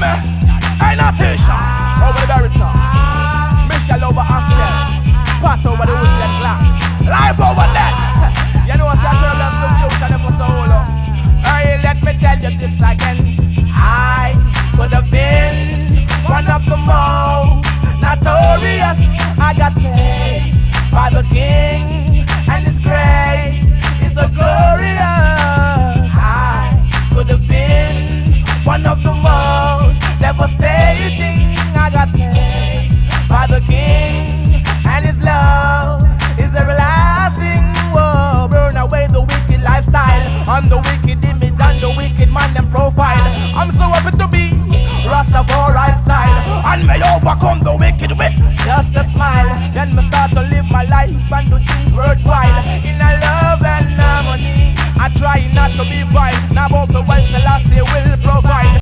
me? Hey, Natasha. Over the baritone. Michelle over Oscar. Pat over the Uzi and Glock. Life over that. You know what's that turbulence to future never so long. Hey, let me tell you this again. I could have been one of the most notorious. I got paid by the King, and His grace is so glorious. I could have been one of the most devastating. I got paid by the King, and His love is everlasting. Whoa, burn away the wicked lifestyle, and the wicked image, and the wicked man and profile. I'm so happy to be Rastafari style, and may overcome the wicked with just a smile. Then me start to live my life and do things worthwhile in a love and harmony. I try not to be vile. Now both the wife Selassie will provide.